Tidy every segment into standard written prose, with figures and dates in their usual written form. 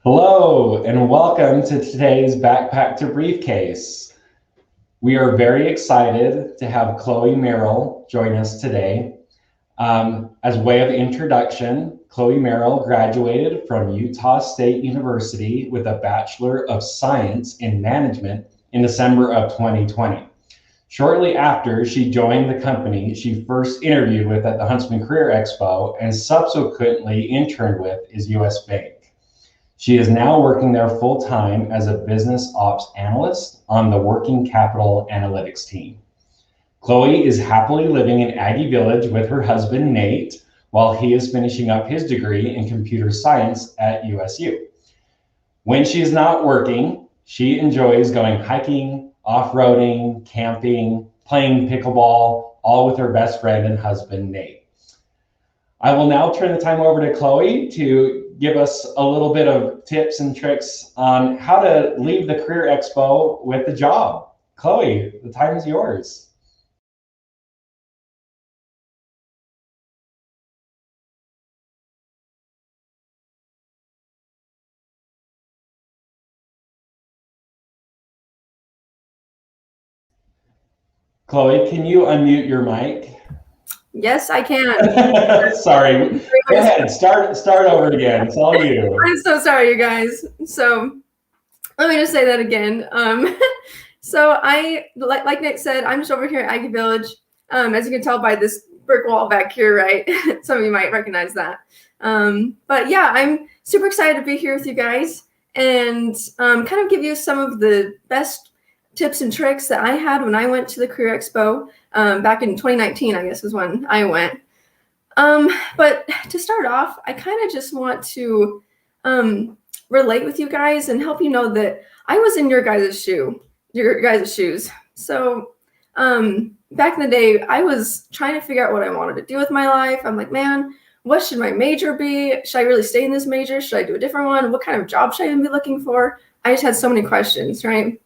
Hello, and welcome to today's Backpack to Briefcase. We are very excited to have Chloe Merrill join us today. As way of introduction, Chloe Merrill graduated from Utah State University with a Bachelor of Science in Management in December of 2020. Shortly after she joined the company she first interviewed with at the Huntsman Career Expo and subsequently interned with is US Bank. She is now working there full-time as a business ops analyst on the working capital analytics team. Chloe is happily living in Aggie Village with her husband, Nate, while he is finishing up his degree in computer science at USU. When she is not working, she enjoys going hiking, off-roading, camping, playing pickleball, all with her best friend and husband, Nate. I will now turn the time over to Chloe to give us a little bit of tips and tricks on how to leave the Career Expo with a job. Chloe, the time is yours. Chloe, can you unmute your mic? Yes, I can. Sorry. Go ahead. Start over again. It's all you. I'm so sorry, you guys. So let me just say that again. So I, like Nick said, I'm just over here at Aggie Village. As you can tell by this brick wall back here, right? Some of you might recognize that. But yeah, I'm super excited to be here with you guys and kind of give you some of the best tips and tricks that I had when I went to the Career Expo back in 2019, I guess is when I went. But to start off, I kind of just want to relate with you guys and help you know that I was in your guys' shoes. So back in the day, I was trying to figure out what I wanted to do with my life. I'm like, man, what should my major be? Should I really stay in this major? Should I do a different one? What kind of job should I even be looking for? I just had so many questions, right?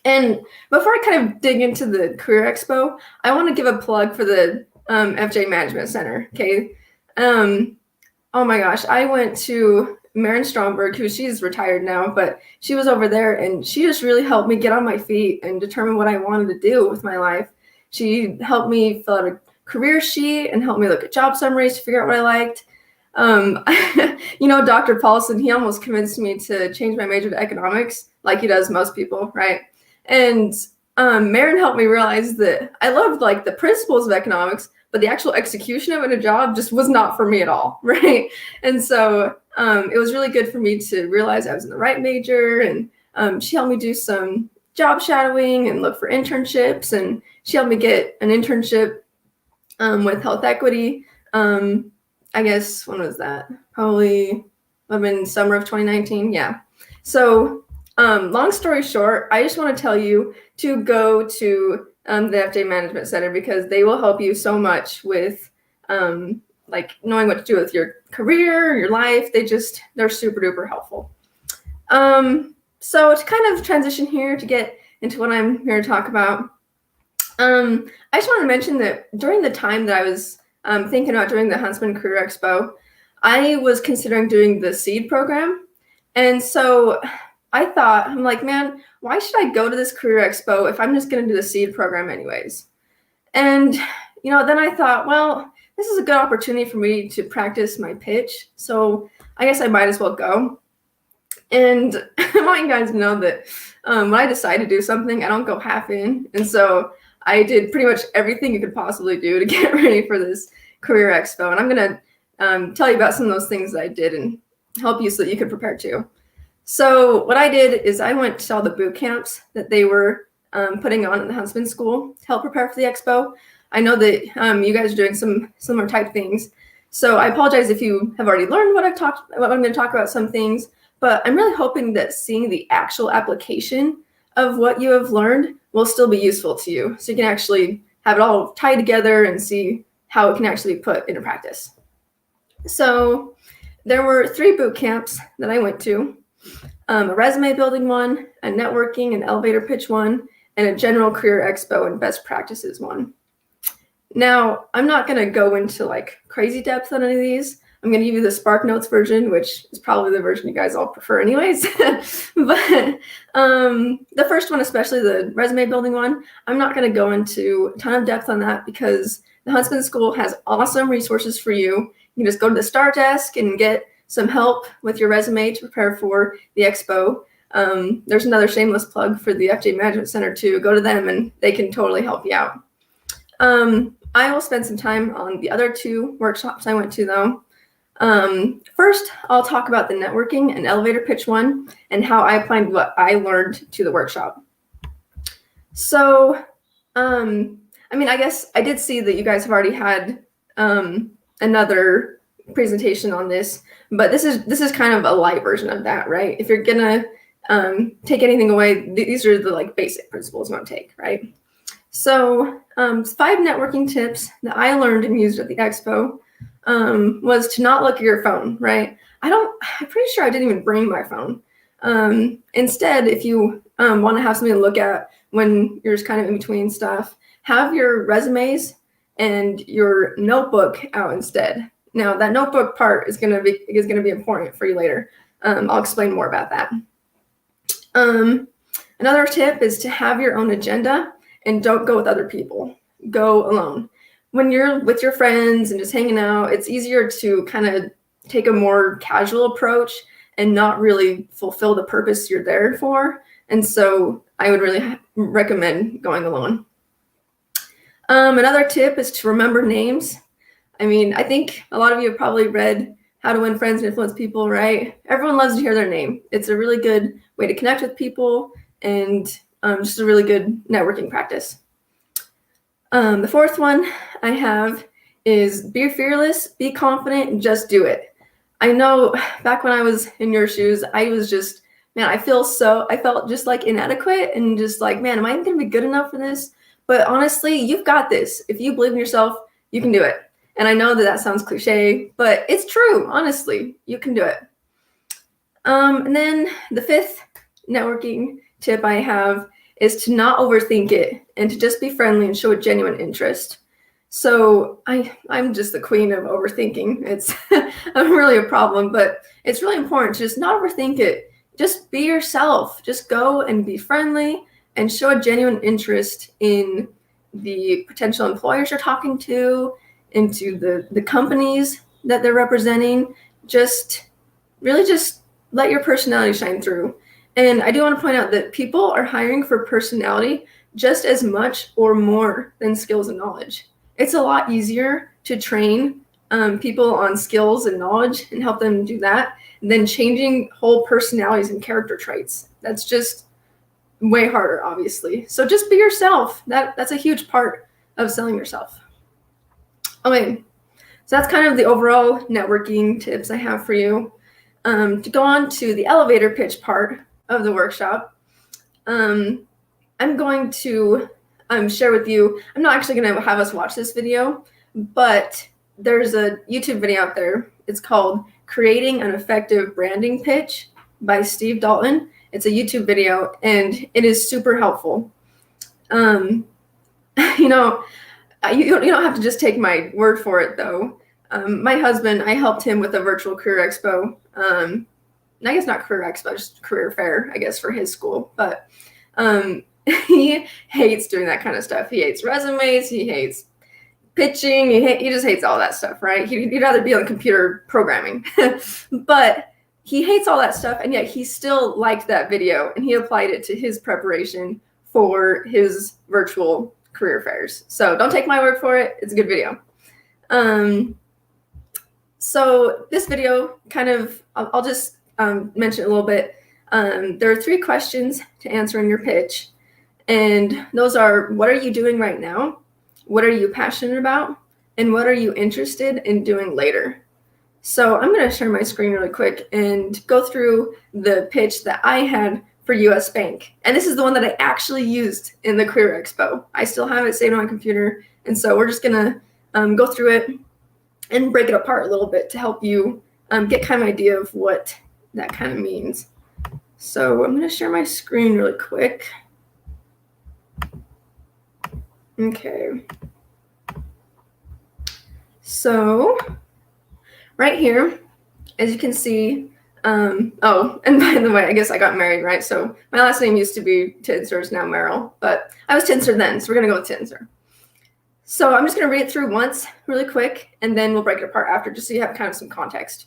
And before I kind of dig into the Career Expo, I want to give a plug for the FJ Management Center. Okay. Oh my gosh, I went to Marin Stromberg, she's retired now, but she was over there and she just really helped me get on my feet and determine what I wanted to do with my life. She helped me fill out a career sheet and helped me look at job summaries to figure out what I liked. Dr. Paulson, he almost convinced me to change my major to economics, like he does most people, right? And Marin helped me realize that I loved like the principles of economics, but the actual execution of it in a job just was not for me at all, right? And so it was really good for me to realize I was in the right major, and she helped me do some job shadowing and look for internships, and she helped me get an internship with Health Equity. I guess, when was that? Probably in summer of 2019, yeah. So long story short, I just want to tell you to go to the FJ Management Center because they will help you so much with like knowing what to do with your career, your life. They're super duper helpful. So to kind of transition here to get into what I'm here to talk about, I just want to mention that during the time that I was thinking about doing the Huntsman Career Expo, I was considering doing the SEED program. And so I'm like, man, why should I go to this Career Expo if I'm just going to do the SEED program anyways? And, then I thought, well, this is a good opportunity for me to practice my pitch. So I guess I might as well go. And I want you guys to know that when I decide to do something, I don't go half in. And so I did pretty much everything you could possibly do to get ready for this Career Expo. And I'm going to tell you about some of those things that I did and help you so that you could prepare too. So what I did is I went to all the boot camps that they were putting on in the Huntsman School to help prepare for the expo. I know that you guys are doing some similar type things. So I apologize if you have already learned what I'm going to talk about some things, but I'm really hoping that seeing the actual application of what you have learned will still be useful to you. So you can actually have it all tied together and see how it can actually be put into practice. So there were 3 boot camps that I went to. A resume building one, a networking and elevator pitch one, and a general career expo and best practices one. Now, I'm not going to go into like crazy depth on any of these, I'm going to give you the Spark Notes version, which is probably the version you guys all prefer anyways. But the first one, especially the resume building one, I'm not going to go into a ton of depth on that because the Huntsman School has awesome resources for you. You can just go to the Star Desk and get some help with your resume to prepare for the expo. There's another shameless plug for the FJ Management Center too. Go to them and they can totally help you out. I will spend some time on the other 2 workshops I went to though. First, I'll talk about the networking and elevator pitch one and how I applied what I learned to the workshop. So, I guess I did see that you guys have already had another presentation on this, but this is kind of a light version of that, right? If you're gonna take anything away, these are the like basic principles you want to take, right? So 5 networking tips that I learned and used at the expo was to not look at your phone, right? I'm pretty sure I didn't even bring my phone. Instead, if you want to have something to look at when you're just kind of in between stuff, have your resumes and your notebook out instead. Now, that notebook part is gonna be important for you later. I'll explain more about that. Another tip is to have your own agenda and don't go with other people. Go alone. When you're with your friends and just hanging out, it's easier to kind of take a more casual approach and not really fulfill the purpose you're there for. And so I would really recommend going alone. Another tip is to remember names. I think a lot of you have probably read How to Win Friends and Influence People, right? Everyone loves to hear their name. It's a really good way to connect with people and just a really good networking practice. The 4th one I have is be fearless, be confident, and just do it. I know back when I was in your shoes, I was just, man, I felt just like inadequate and just like, man, am I going to be good enough for this? But honestly, you've got this. If you believe in yourself, you can do it. And I know that sounds cliche, but it's true. Honestly, you can do it. And then the 5th networking tip I have is to not overthink it and to just be friendly and show a genuine interest. So I'm just the queen of overthinking. It's really a problem, but it's really important to just not overthink it. Just be yourself. Just go and be friendly and show a genuine interest in the potential employers you're talking to, into the companies that they're representing. Just let your personality shine through. And I do want to point out that people are hiring for personality just as much or more than skills and knowledge. It's a lot easier to train people on skills and knowledge and help them do that than changing whole personalities and character traits. That's just way harder, obviously. So just be yourself. That's a huge part of selling yourself. Okay, so that's kind of the overall networking tips I have for you. To go on to the elevator pitch part of the workshop, I'm going to share with you, I'm not actually going to have us watch this video, but there's a YouTube video out there. It's called Creating an Effective Branding Pitch by Steve Dalton. It's a YouTube video, and it is super helpful. You don't have to just take my word for it, though. My husband, I helped him with a virtual career expo. I guess not career expo, just career fair, I guess, for his school. But he hates doing that kind of stuff. He hates resumes. He hates pitching. He just hates all that stuff, right? He'd rather be on computer programming. But he hates all that stuff, and yet he still liked that video, and he applied it to his preparation for his virtual career fairs. So don't take my word for it. It's a good video. So this video I'll just mention a little bit. There are 3 questions to answer in your pitch. And those are, what are you doing right now? What are you passionate about? And what are you interested in doing later? So I'm going to share my screen really quick and go through the pitch that I had for US Bank. And this is the one that I actually used in the Career Expo. I still have it saved on my computer. And so we're just going to go through it and break it apart a little bit to help you get kind of an idea of what that kind of means. So I'm going to share my screen really quick. Okay. So right here, as you can see, oh, and by the way, I guess I got married, right? So my last name used to be Tinser, is now Merrill, but I was Tinser then, so we're gonna go with Tinser. So I'm just gonna read it through once really quick, and then we'll break it apart after, just so you have kind of some context.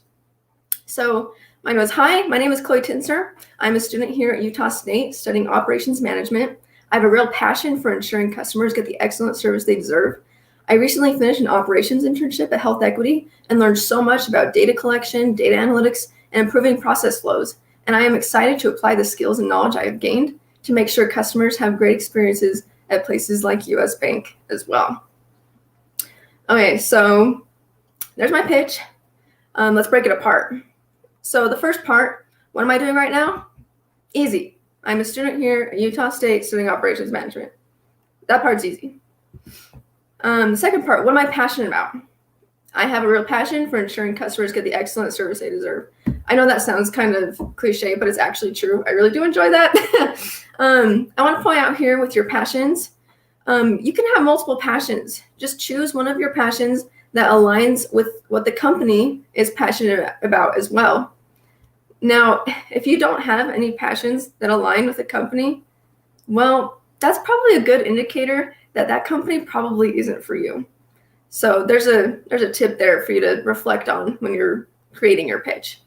So mine was, hi, my name is Chloe Tinser. I'm a student here at Utah State studying operations management. I have a real passion for ensuring customers get the excellent service they deserve. I recently finished an operations internship at Health Equity and learned so much about data collection, data analytics, and improving process flows. And I am excited to apply the skills and knowledge I have gained to make sure customers have great experiences at places like US Bank as well. Okay, so there's my pitch. Let's break it apart. So the first part, what am I doing right now? Easy. I'm a student here at Utah State studying operations management. That part's easy. The second part, what am I passionate about? I have a real passion for ensuring customers get the excellent service they deserve. I know that sounds kind of cliche, but it's actually true. I really do enjoy that. I want to point out here with your passions, you can have multiple passions. Just choose one of your passions that aligns with what the company is passionate about as well. Now, if you don't have any passions that align with the company, well, that's probably a good indicator that that company probably isn't for you. So there's a tip there for you to reflect on when you're creating your pitch.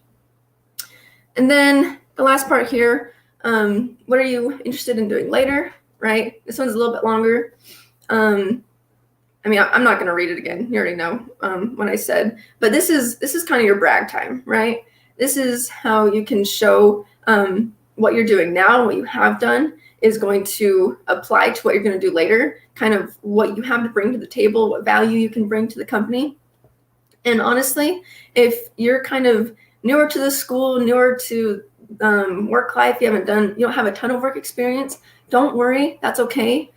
And then the last part here, what are you interested in doing later, right? This one's a little bit longer. I mean, I'm not going to read it again. You already know what I said. But this is kind of your brag time, right? This is how you can show what you're doing now, what you have done is going to apply to what you're going to do later, kind of what you have to bring to the table, what value you can bring to the company. And honestly, if you're kind of newer to the school, newer to work life, you don't have a ton of work experience, don't worry, that's okay.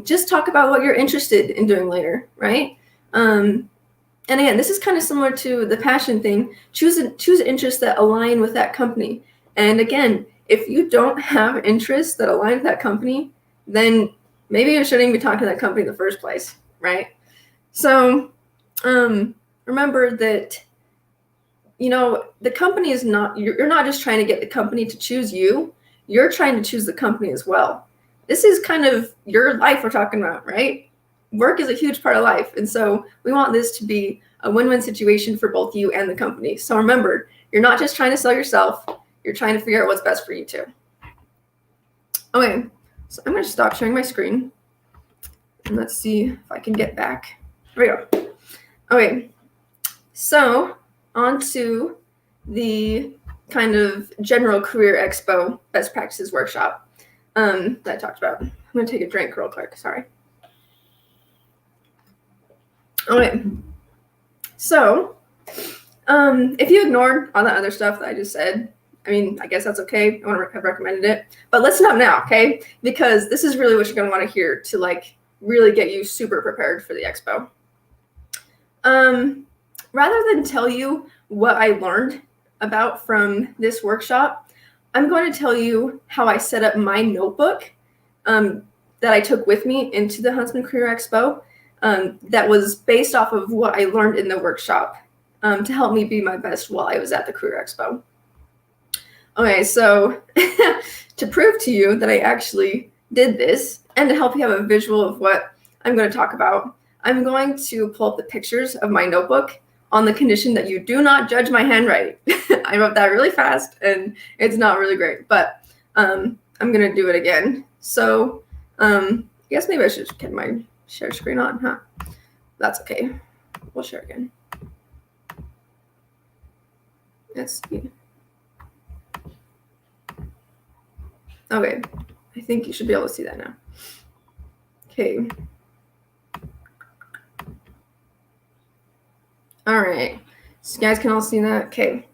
Just talk about what you're interested in doing later, right? And again, this is kind of similar to the passion thing. Choose interests that align with that company. And again, if you don't have interests that align with that company, then maybe you shouldn't even be talking to that company in the first place, right? So remember that, the company is not, you're not just trying to get the company to choose you, you're trying to choose the company as well. This is kind of your life we're talking about, right? Work is a huge part of life. And so we want this to be a win-win situation for both you and the company. So remember, you're not just trying to sell yourself, you're trying to figure out what's best for you too. Okay, so I'm going to stop sharing my screen. And let's see if I can get back. There we go. Okay, so on to the kind of general career expo best practices workshop that I talked about. I'm going to take a drink real quick, sorry. Okay, so if you ignored all that other stuff that I just said, I mean, I guess that's okay. I wouldn't have recommended it, but let's stop now, okay? Because this is really what you're going to want to hear to really get you super prepared for the expo. Rather than tell you what I learned about from this workshop, I'm going to tell you how I set up my notebook that I took with me into the Huntsman Career Expo. That was based off of what I learned in the workshop to help me be my best while I was at the Career Expo. Okay, so to prove to you that I actually did this and to help you have a visual of what I'm going to talk about, I'm going to pull up the pictures of my notebook on the condition that you do not judge my handwriting. I wrote that really fast and it's not really great, but I'm going to do it again. So I guess maybe I should just get my share screen on, huh? That's okay. We'll share again. Let's see. Okay, I think you should be able to see that now. Okay. All right, so you guys can all see that. Okay.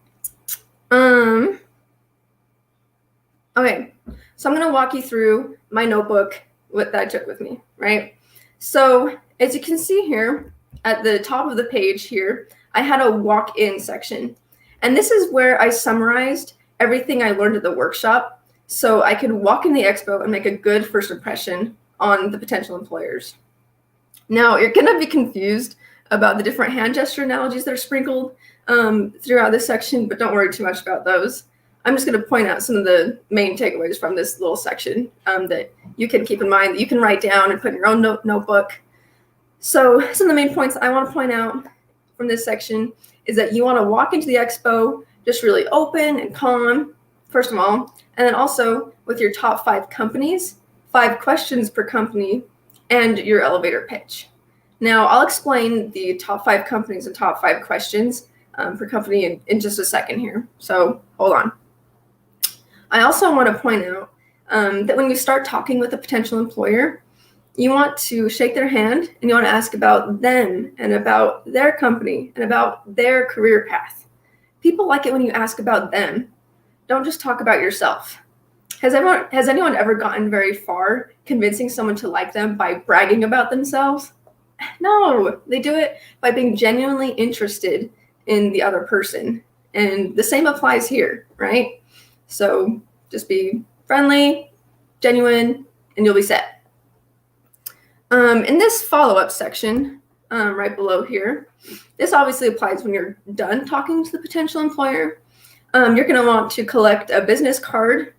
Okay, so I'm gonna walk you through my notebook that I took with me, right? So as you can see here at the top of the page here, I had a walk-in section. And this is where I summarized everything I learned at the workshop so I could walk in the expo and make a good first impression on the potential employers. Now, you're going to be confused about the different hand gesture analogies that are sprinkled. throughout this section, but don't worry too much about those. I'm just going to point out some of the main takeaways from this little section that you can keep in mind, that you can write down and put in your own notebook. So some of the main points I want to point out from this section is that you want to walk into the expo just really open and calm, first of all, and then also with your top 5 companies, 5 questions per company, and your elevator pitch. Now, I'll explain the top 5 companies and top 5 questions per company in just a second here. So hold on. I also want to point out that when you start talking with a potential employer, you want to shake their hand and you want to ask about them and about their company and about their career path. People like it when you ask about them. Don't just talk about yourself. Has anyone ever gotten very far convincing someone to like them by bragging about themselves? No, they do it by being genuinely interested in the other person. And the same applies here, right? So just be friendly, genuine, and you'll be set. In this follow-up section, right below here, this obviously applies when you're done talking to the potential employer. You're going to want to collect a business card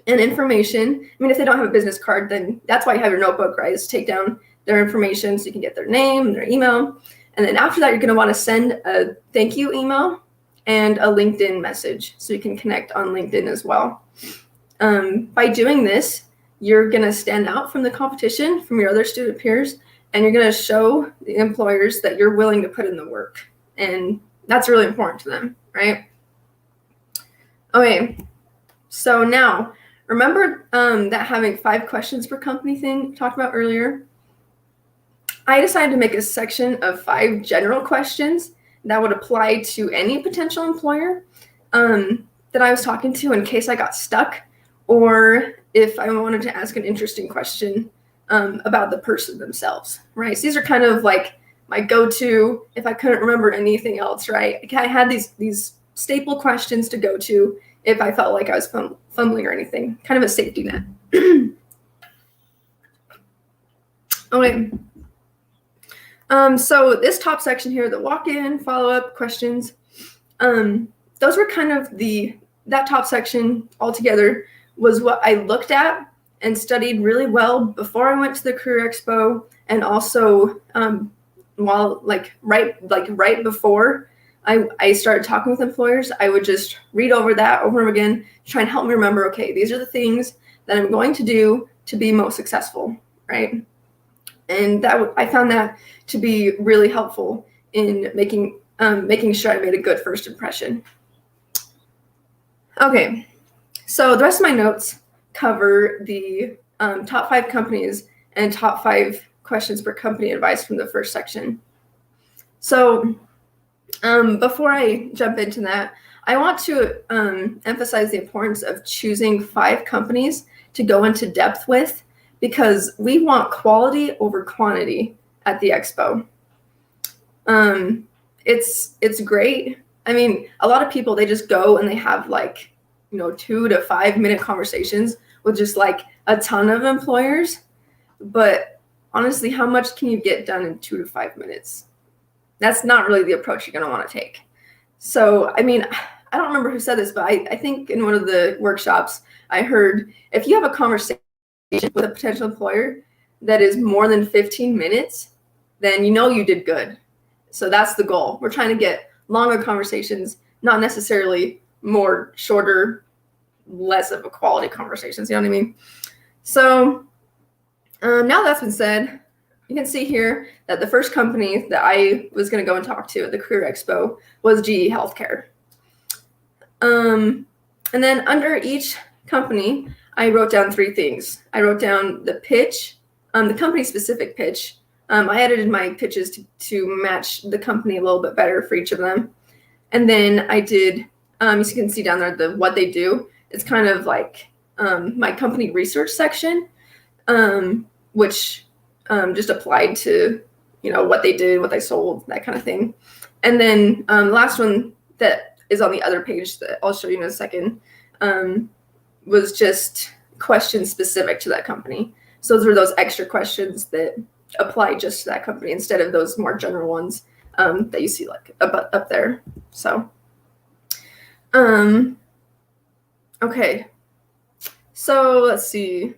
and information. I mean, if they don't have a business card, then that's why you have your notebook, right? Is to take down their information so you can get their name and their email. And then after that, you're going to want to send a thank you email and a LinkedIn message so you can connect on LinkedIn as well. By doing this, you're going to stand out from the competition, from your other student peers, and you're going to show the employers that you're willing to put in the work. And that's really important to them, right? Okay, so now remember that having 5 questions per company thing we talked about earlier? I decided to make a section of 5 general questions that would apply to any potential employer that I was talking to in case I got stuck, or if I wanted to ask an interesting question about the person themselves, right? So these are kind of like my go-to if I couldn't remember anything else, right? I had these staple questions to go to if I felt like I was fumbling or anything, kind of a safety net. Okay. So this top section here, the walk-in, follow-up, questions, those were kind of that top section altogether was what I looked at and studied really well before I went to the Career Expo, and also right before I started talking with employers. I would just read over that over and over again to try and help me remember, okay, these are the things that I'm going to do to be most successful, right? And I found that to be really helpful in making sure I made a good first impression. Okay, so the rest of my notes cover the top 5 companies and top 5 questions per company advice from the first section. So before I jump into that, I want to emphasize the importance of choosing 5 companies to go into depth with, because we want quality over quantity at the expo. It's great. I mean, a lot of people, they just go and they have 2 to 5 minute conversations with just a ton of employers. But honestly, how much can you get done in 2 to 5 minutes? That's not really the approach you're going to want to take. So, I mean, I don't remember who said this, but I think in one of the workshops, I heard if you have a conversation with a potential employer that is more than 15 minutes, then you did good. So that's the goal. We're trying to get longer conversations, not necessarily more shorter, less of a quality conversations. You know what I mean? So now that's been said, you can see here that the first company that I was going to go and talk to at the Career Expo was GE Healthcare. And then under each company, I wrote down 3 things. I wrote down the pitch, the company-specific pitch. I edited my pitches to match the company a little bit better for each of them. And then I did, as you can see down there, what they do. It's kind of like my company research section, which just applied to, what they did, what they sold, that kind of thing. And then the last one that is on the other page that I'll show you in a second was just questions specific to that company. So those were those extra questions that apply just to that company instead of those more general ones that you see up there. So, okay. So let's see.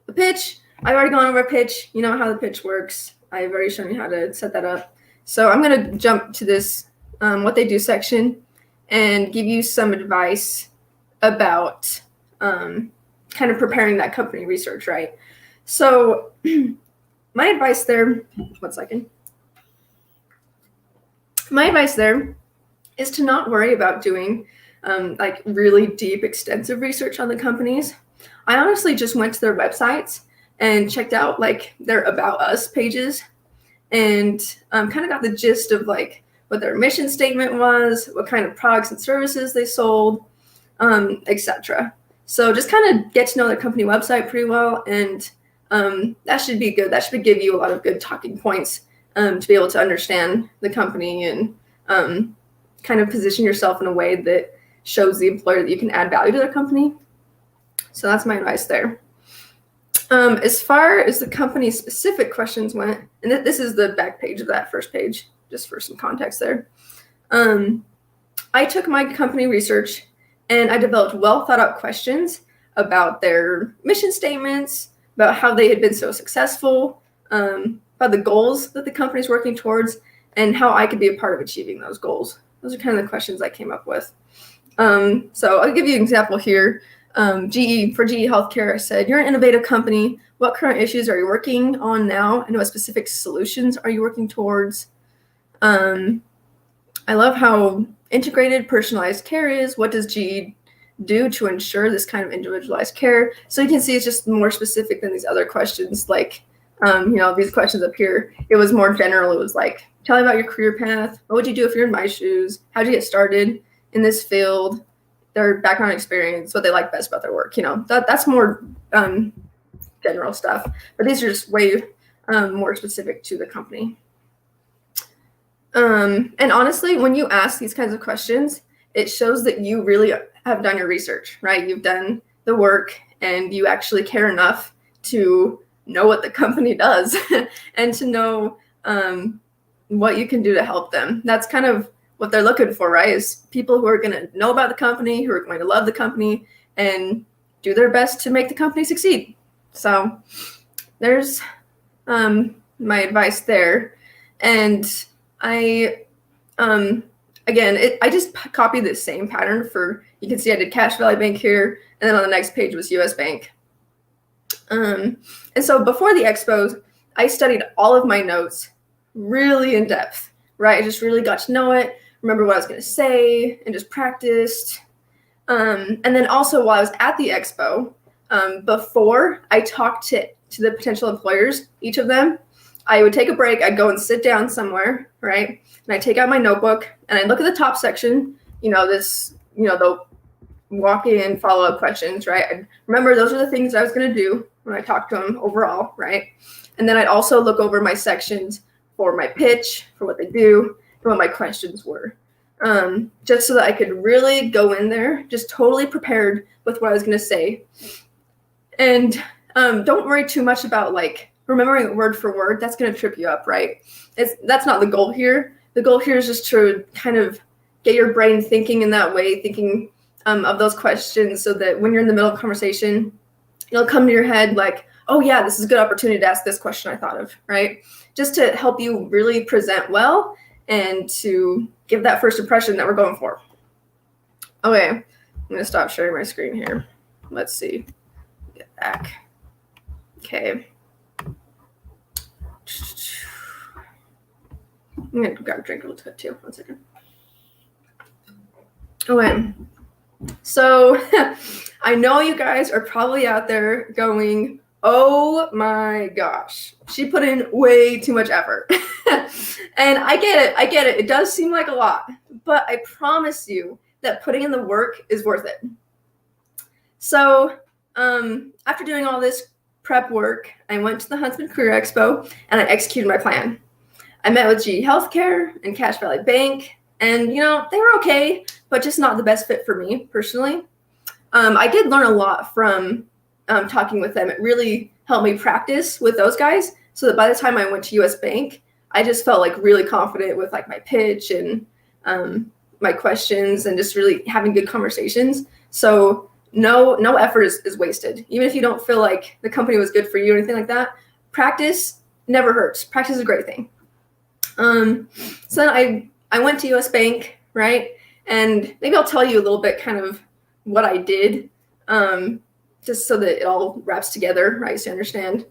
The pitch, I've already gone over a pitch. You know how the pitch works. I've already shown you how to set that up. So I'm going to jump to this what they do section and give you some advice about kind of preparing that company research, right? So my advice there, one second. My advice there is to not worry about doing like really deep, extensive research on the companies. I honestly just went to their websites and checked out like their About Us pages and kind of got the gist of like what their mission statement was, what kind of products and services they sold, etc. So just kind of get to know their company website pretty well, and that should be good. That should give you a lot of good talking points to be able to understand the company and kind of position yourself in a way that shows the employer that you can add value to their company. So that's my advice there. As far as the company specific questions went, and this is the back page of that first page, just for some context there. I took my company research and I developed well thought out questions about their mission statements, about how they had been so successful, about the goals that the company is working towards, and how I could be a part of achieving those goals. Those are kind of the questions I came up with. So I'll give you an example here. For GE Healthcare, I said, you're an innovative company. What current issues are you working on now? And what specific solutions are you working towards? I love how integrated personalized care is. What does GE do to ensure this kind of individualized care? So you can see it's just more specific than these other questions. Like, these questions up here, it was more general. It was like, tell me about your career path. What would you do if you're in my shoes? How'd you get started in this field? Their background experience, what they like best about their work. That's more general stuff. But these are just way more specific to the company. And honestly, when you ask these kinds of questions, it shows that you really have done your research, right? You've done the work and you actually care enough to know what the company does and to know what you can do to help them. That's kind of what they're looking for, right? Is people who are going to know about the company, who are going to love the company and do their best to make the company succeed. So there's my advice there. And I just copied the same pattern for, you can see I did Cash Valley Bank here, and then on the next page was US Bank. And so before the expos, I studied all of my notes really in depth, right? I just really got to know it, remember what I was going to say, and just practiced. And then also while I was at the expo, before I talked to the potential employers, each of them, I would take a break. I'd go and sit down somewhere, right? And I'd take out my notebook and I'd look at the top section, the walk-in follow-up questions, right? I'd remember those are the things I was going to do when I talked to them overall, right? And then I'd also look over my sections for my pitch, for what they do, and what my questions were, just so that I could really go in there just totally prepared with what I was going to say. And don't worry too much about like remembering it word for word. That's going to trip you up, right? That's not the goal here. The goal here is just to kind of get your brain thinking in that way, thinking of those questions, so that when you're in the middle of a conversation, it'll come to your head like, oh yeah, this is a good opportunity to ask this question I thought of, right? Just to help you really present well and to give that first impression that we're going for. Okay, I'm gonna stop sharing my screen here. Let's see, get back. Okay. I'm gonna grab a drink a little bit too, 1 second. Okay, so I know you guys are probably out there going, oh my gosh, she put in way too much effort. And I get it. It does seem like a lot, but I promise you that putting in the work is worth it. So after doing all this prep work, I went to the Huntsman Career Expo and I executed my plan. I met with GE Healthcare and Cash Valley Bank, and they were okay, but just not the best fit for me personally. I did learn a lot from talking with them. It really helped me practice with those guys, so that by the time I went to US Bank, I just felt like really confident with like my pitch and my questions and just really having good conversations. So no effort is wasted. Even if you don't feel like the company was good for you or anything like that, practice never hurts. Practice is a great thing. So then I went to US Bank, right? And maybe I'll tell you a little bit kind of what I did, just so that it all wraps together, right? So you understand.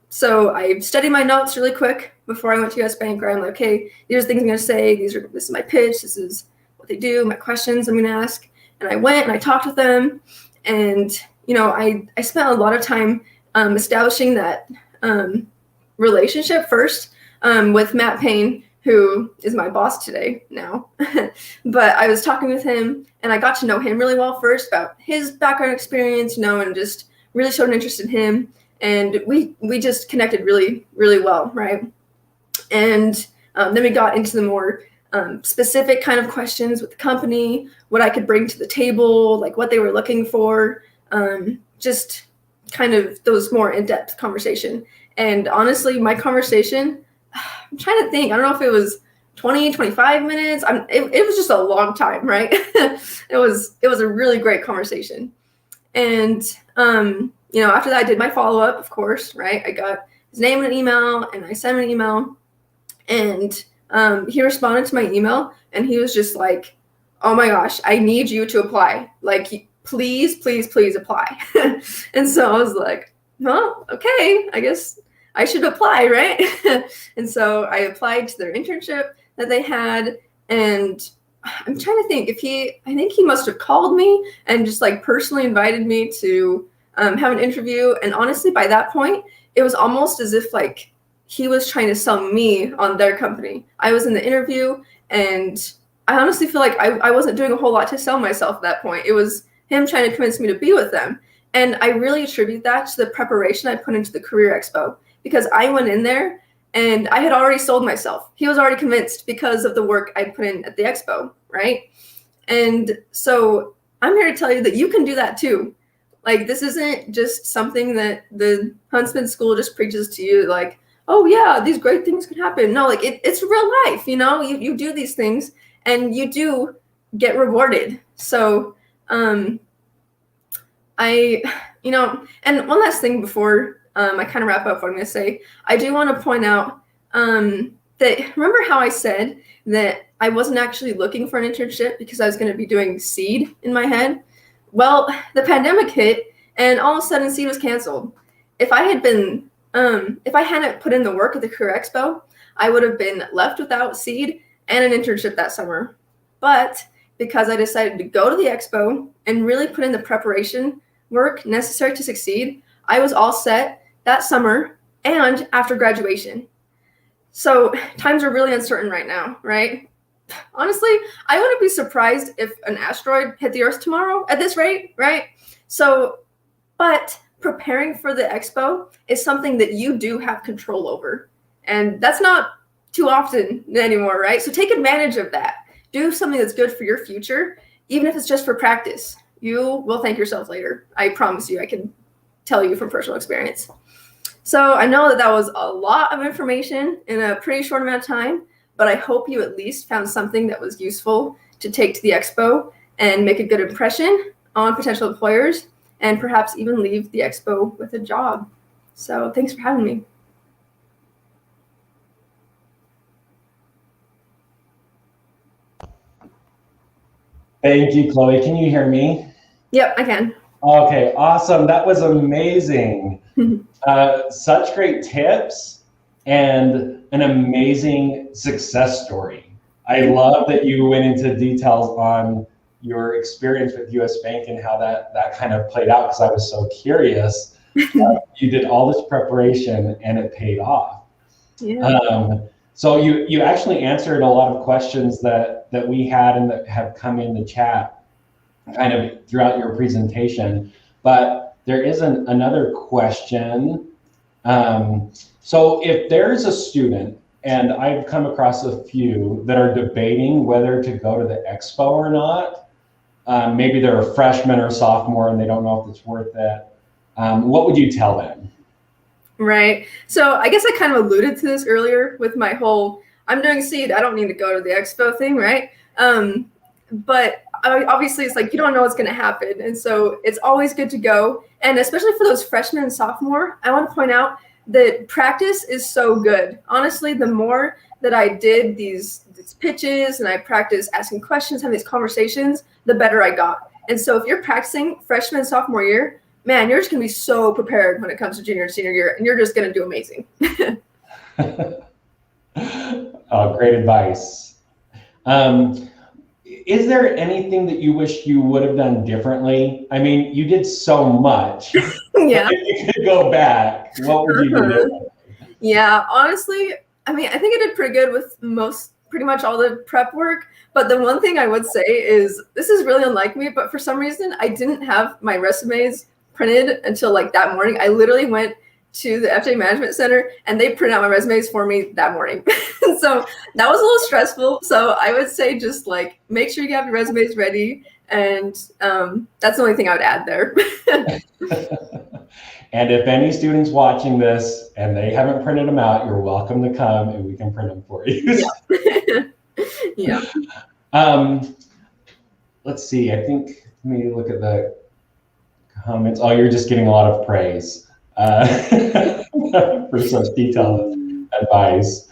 So I studied my notes really quick before I went to US Bank, where I'm like, okay, these are things I'm going to say. This is my pitch. This is what they do, my questions I'm going to ask. And I went and I talked with them. And, I spent a lot of time establishing that relationship first with Matt Payne, who is my boss today now. But I was talking with him and I got to know him really well first about his background experience, and just really showed an interest in him. And we just connected really, really well, right? And then we got into the more specific kind of questions with the company, what I could bring to the table, like what they were looking for, just kind of those more in-depth conversation. And honestly, my conversation, I'm trying to think, I don't know if it was 20, 25 minutes. It was just a long time, right? It was a really great conversation. And, after that, I did my follow-up, of course, right? I got his name in an email and I sent him an email, and he responded to my email and he was just like, oh my gosh, I need you to apply. Like, please, please, please apply. And so I was like, well, okay, I guess I should apply, right? And so I applied to their internship that they had, and I'm trying to think I think he must have called me and just like personally invited me to have an interview. And honestly, by that point, it was almost as if like he was trying to sell me on their company. I was in the interview, and I honestly feel like I wasn't doing a whole lot to sell myself at that point. It was him trying to convince me to be with them. And I really attribute that to the preparation I put into the Career Expo, because I went in there and I had already sold myself. He was already convinced because of the work I put in at the expo, right? And so I'm here to tell you that you can do that too. Like, this isn't just something that the Huntsman School just preaches to you, like, oh yeah, these great things can happen. No, like it's real life, you do these things and you do get rewarded. So and one last thing before I kind of wrap up what I'm going to say, I do want to point out that, remember how I said that I wasn't actually looking for an internship because I was going to be doing Seed in my head? Well, the pandemic hit and all of a sudden Seed was canceled. If I hadn't put in the work at the Career Expo, I would have been left without Seed and an internship that summer. But because I decided to go to the expo and really put in the preparation work necessary to succeed, I was all set that summer and after graduation. So times are really uncertain right now, right? Honestly, I wouldn't be surprised if an asteroid hit the Earth tomorrow at this rate, right? So, but preparing for the expo is something that you do have control over. And that's not too often anymore, right? So take advantage of that. Do something that's good for your future, even if it's just for practice. You will thank yourself later. I promise you, I can tell you from personal experience. So I know that was a lot of information in a pretty short amount of time, but I hope you at least found something that was useful to take to the expo and make a good impression on potential employers, and perhaps even leave the expo with a job. So thanks for having me. Thank you, Chloe. Can you hear me? Yep, I can. Okay, awesome. That was amazing. Such great tips and an amazing success story. I love that you went into details on your experience with US Bank and how that kind of played out, because I was so curious. You did all this preparation and it paid off. Yeah. So you actually answered a lot of questions that we had and that have come in the chat kind of throughout your presentation. But there is another question. So if there's a student, and I've come across a few that are debating whether to go to the expo or not, maybe they're a freshman or a sophomore and they don't know if it's worth it, what would you tell them? Right. So I guess I kind of alluded to this earlier with my whole, I'm doing Seed, I don't need to go to the expo thing, right? But obviously it's like you don't know what's going to happen, and so it's always good to go. And especially for those freshmen and sophomore, I want to point out that practice is so good. Honestly, the more that I did these pitches and I practiced asking questions, having these conversations, the better I got. And so if you're practicing freshman and sophomore year, man, you're just going to be so prepared when it comes to junior and senior year, and you're just going to do amazing. Oh, great advice. Is there anything that you wish you would have done differently? I mean, you did so much. Yeah. If you could go back, what would you do differently? Yeah, honestly, I mean, I think I did pretty good with pretty much all the prep work. But the one thing I would say is, this is really unlike me, but for some reason, I didn't have my resumes printed until like that morning. I literally went to the FJ Management Center and they printed out my resumes for me that morning. So that was a little stressful. So I would say just like make sure you have your resumes ready, and that's the only thing I would add there. And if any students watching this and they haven't printed them out, you're welcome to come and we can print them for you. Yeah. Yeah. Let's see, I think, let me look at the comments. Oh, you're just getting a lot of praise for such detailed advice.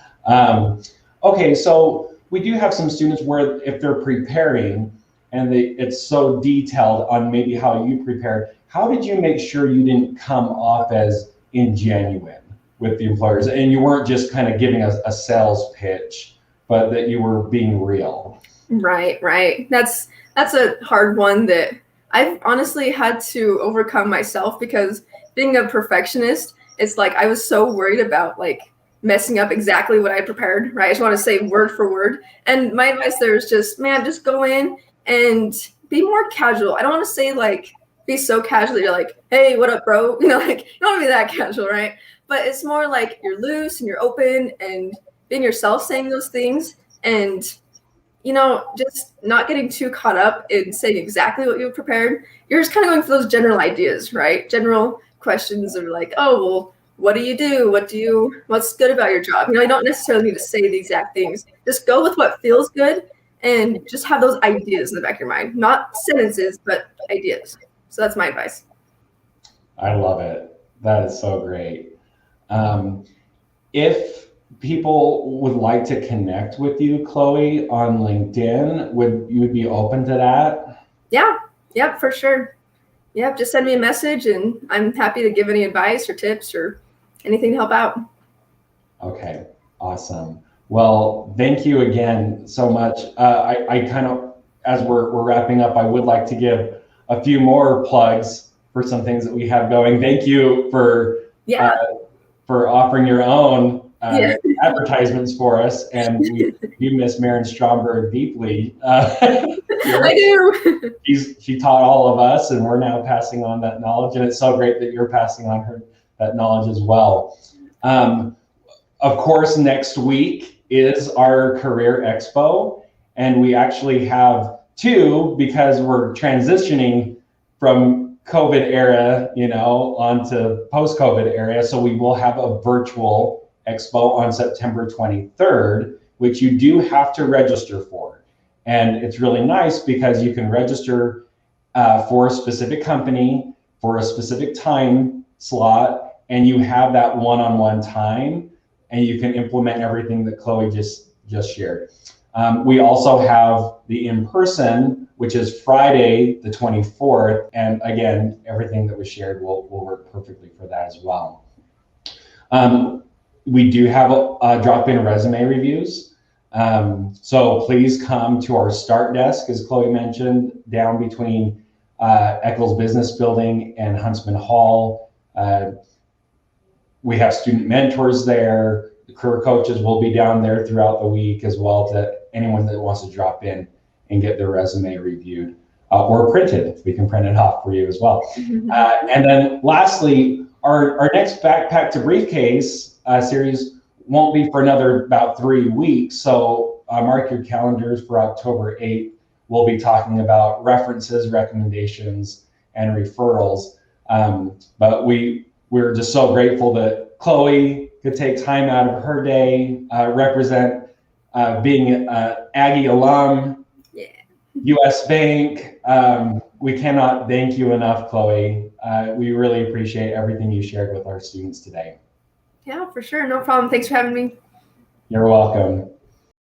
Okay, so we do have some students where if they're preparing and it's so detailed on maybe how you prepared, how did you make sure you didn't come off as ingenuine with the employers and you weren't just kind of giving a sales pitch, but that you were being real? Right. That's a hard one that I've honestly had to overcome myself, because being a perfectionist, it's like I was so worried about like messing up exactly what I prepared, right? I just want to say word for word. And my advice there is just, man, just go in and be more casual. I don't want to say like be so casual that you're like, hey, what up, bro? You know, like you don't want to be that casual, right? But it's more like you're loose and you're open and being yourself, saying those things, and you know, just not getting too caught up in saying exactly what you prepared. You're just kind of going for those general ideas, right? General questions of like, oh, well, what do you do? What's good about your job? You know, you don't necessarily need to say the exact things. Just go with what feels good and just have those ideas in the back of your mind, not sentences, but ideas. So that's my advice. I love it. That is so great. If people would like to connect with you, Chloe, on LinkedIn, would you be open to that? Yeah, yep, for sure. Yep, just send me a message and I'm happy to give any advice or tips or anything to help out. Okay, awesome. Well, thank you again so much. I kind of, as we're wrapping up, I would like to give a few more plugs for some things that we have going. Thank you for offering your own advertisements for us, and we miss Maren Stromberg deeply. I do. She taught all of us, and we're now passing on that knowledge, and it's so great that you're passing on that knowledge as well. Of course, next week is our Career Expo, and we actually have two, because we're transitioning from COVID era, onto post-COVID era. So we will have a virtual expo on September 23rd, which you do have to register for. And it's really nice because you can register for a specific company, for a specific time slot, and you have that one-on-one time, and you can implement everything that Chloe just shared. We also have the in-person, which is Friday, the 24th. And again, everything that was shared will work perfectly for that as well. We do have drop-in resume reviews. So please come to our start desk, as Chloe mentioned, down between Eccles Business Building and Huntsman Hall. We have student mentors there. The career coaches will be down there throughout the week as well, to anyone that wants to drop in and get their resume reviewed or printed. We can print it off for you as well. And then lastly, our next Backpack to Briefcase series won't be for another about 3 weeks. So mark your calendars for October 8th. We'll be talking about references, recommendations, and referrals. But we're just so grateful that Chloe could take time out of her day, represent being an Aggie alum US Bank. We cannot thank you enough, Chloe. We really appreciate everything you shared with our students today. Yeah, for sure. No problem. Thanks for having me. You're welcome.